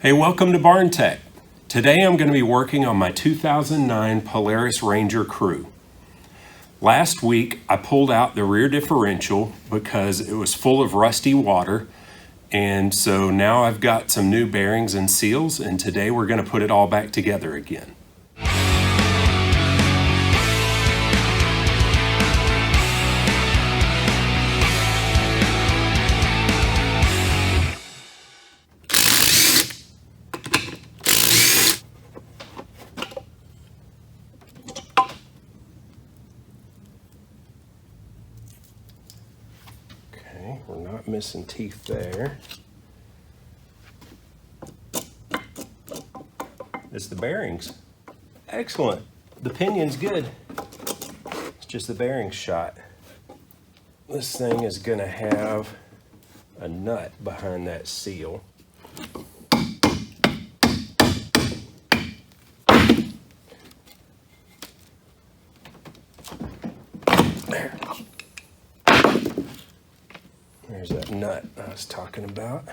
Hey, welcome to Barn Tech. Today I'm going to be working on my 2009 Polaris Ranger Crew. Last week I pulled out the rear differential because it was full of rusty water, and so now I've got some new bearings and seals, and today we're going to put it all back together again. We're not missing teeth there. It's the bearings. Excellent. The pinion's good. It's just the bearings shot. This thing is gonna have a nut behind that seal. There. There's that nut I was talking about.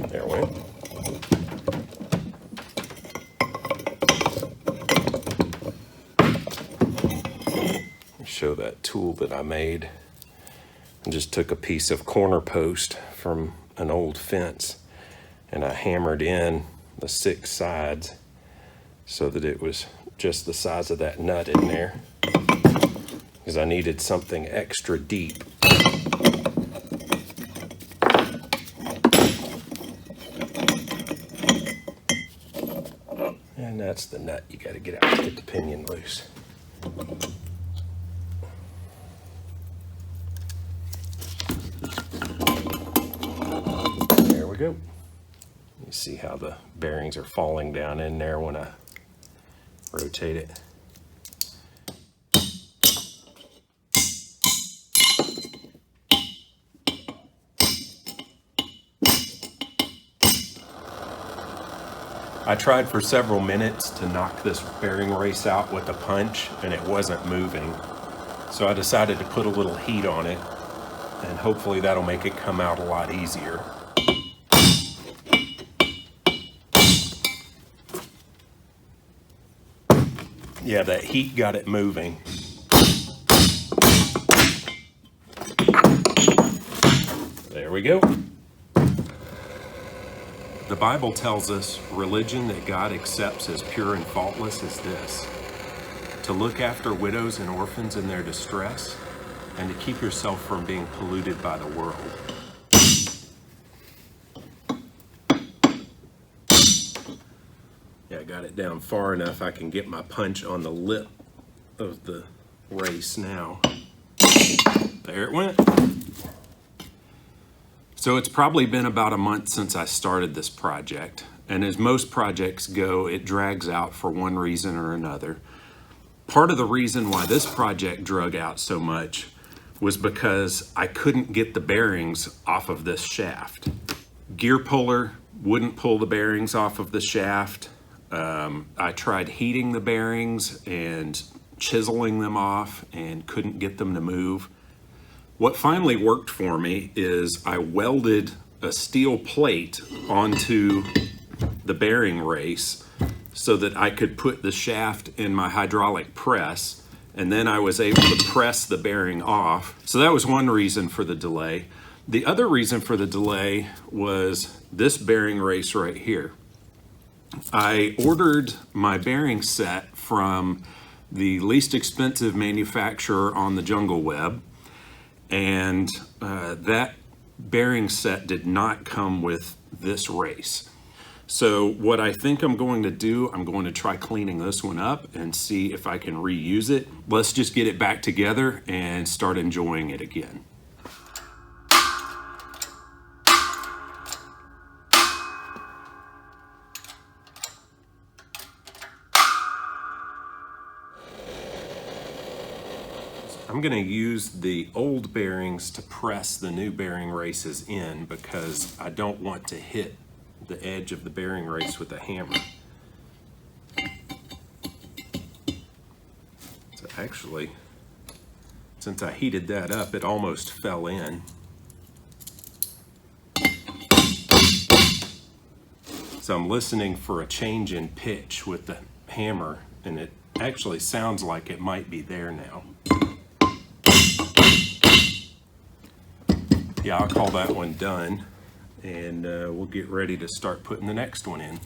There it went. I'll show that tool that I made. I just took a piece of corner post from an old fence and I hammered in the 6 sides so that it was just the size of that nut in there, because I needed something extra deep. And that's the nut you got to get out to get the pinion loose. There we go. You see how the bearings are falling down in there when I rotate it. I tried for several minutes to knock this bearing race out with a punch and it wasn't moving. So I decided to put a little heat on it and hopefully that'll make it come out a lot easier. Yeah, that heat got it moving. There we go. The Bible tells us religion that God accepts as pure and faultless is this: to look after widows and orphans in their distress, and to keep yourself from being polluted by the world. Yeah, I got it down far enough I can get my punch on the lip of the race now. There it went. So it's probably been about a month since I started this project, and as most projects go, it drags out for one reason or another. Part of the reason why this project drug out so much was because I couldn't get the bearings off of this shaft. Gear puller wouldn't pull the bearings off of the shaft. I tried heating the bearings and chiseling them off and couldn't get them to move. What finally worked for me is I welded a steel plate onto the bearing race so that I could put the shaft in my hydraulic press, and then I was able to press the bearing off. So that was one reason for the delay. The other reason for the delay was this bearing race right here. I ordered my bearing set from the least expensive manufacturer on the jungle web, and that bearing set did not come with this race. So what I think I'm going to do, I'm going to try cleaning this one up and see if I can reuse it. Let's just get it back together and start enjoying it again. I'm going to use the old bearings to press the new bearing races in because I don't want to hit the edge of the bearing race with a hammer. So actually, since I heated that up, it almost fell in. So I'm listening for a change in pitch with the hammer, and it actually sounds like it might be there now. Yeah, I'll call that one done, and we'll get ready to start putting the next one in.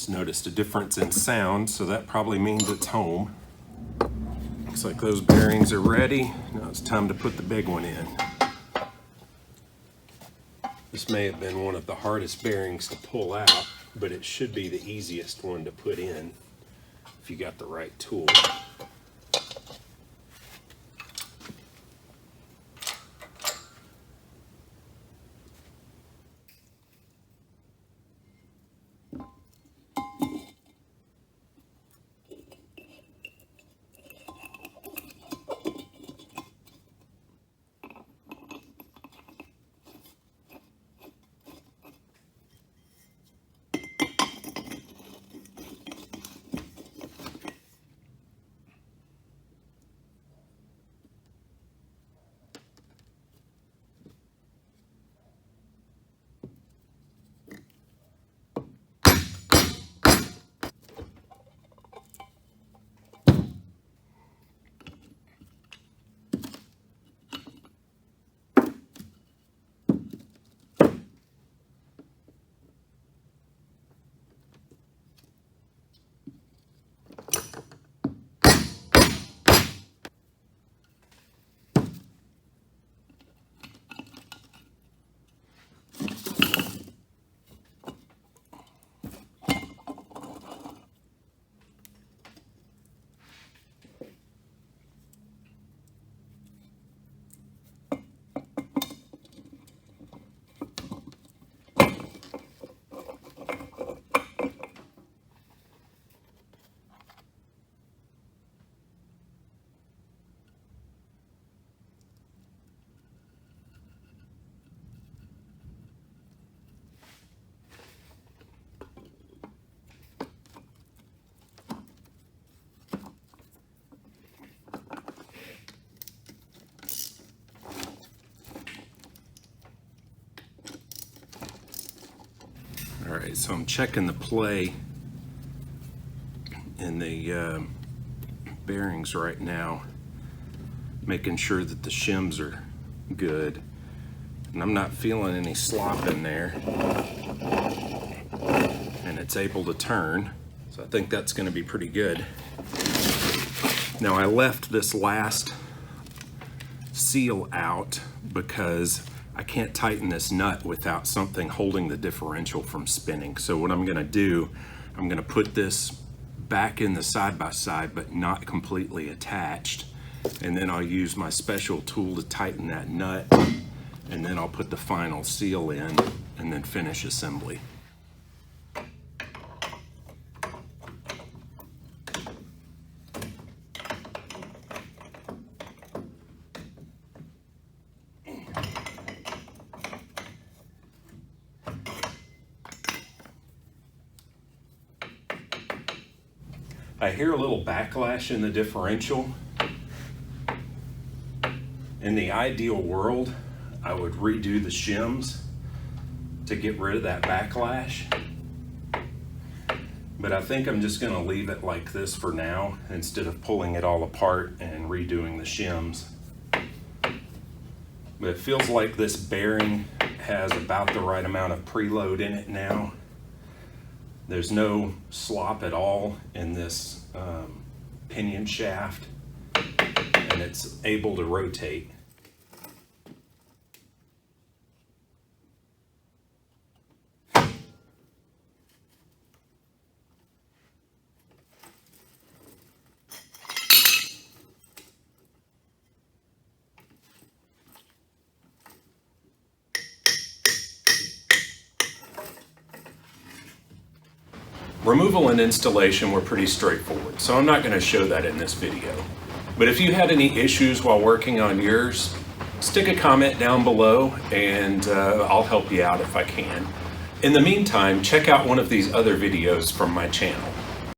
Noticed a difference in sound, so that probably means it's home. Looks like those bearings are ready. Now it's time to put the big one in. This may have been one of the hardest bearings to pull out, but it should be the easiest one to put in if you got the right tool. All right, so I'm checking the play in the bearings right now, making sure that the shims are good. And I'm not feeling any slop in there. And it's able to turn, so I think that's going to be pretty good. Now I left this last seal out because I can't tighten this nut without something holding the differential from spinning. So what I'm gonna do, I'm gonna put this back in the side-by-side but not completely attached. And then I'll use my special tool to tighten that nut. And then I'll put the final seal in and then finish assembly. I hear a little backlash in the differential. In the ideal world, I would redo the shims to get rid of that backlash. But I think I'm just gonna leave it like this for now instead of pulling it all apart and redoing the shims. But it feels like this bearing has about the right amount of preload in it now. There's no slop at all in this pinion shaft, and it's able to rotate. Removal and installation were pretty straightforward, so I'm not going to show that in this video. But if you had any issues while working on yours, stick a comment down below and I'll help you out if I can. In the meantime, check out one of these other videos from my channel.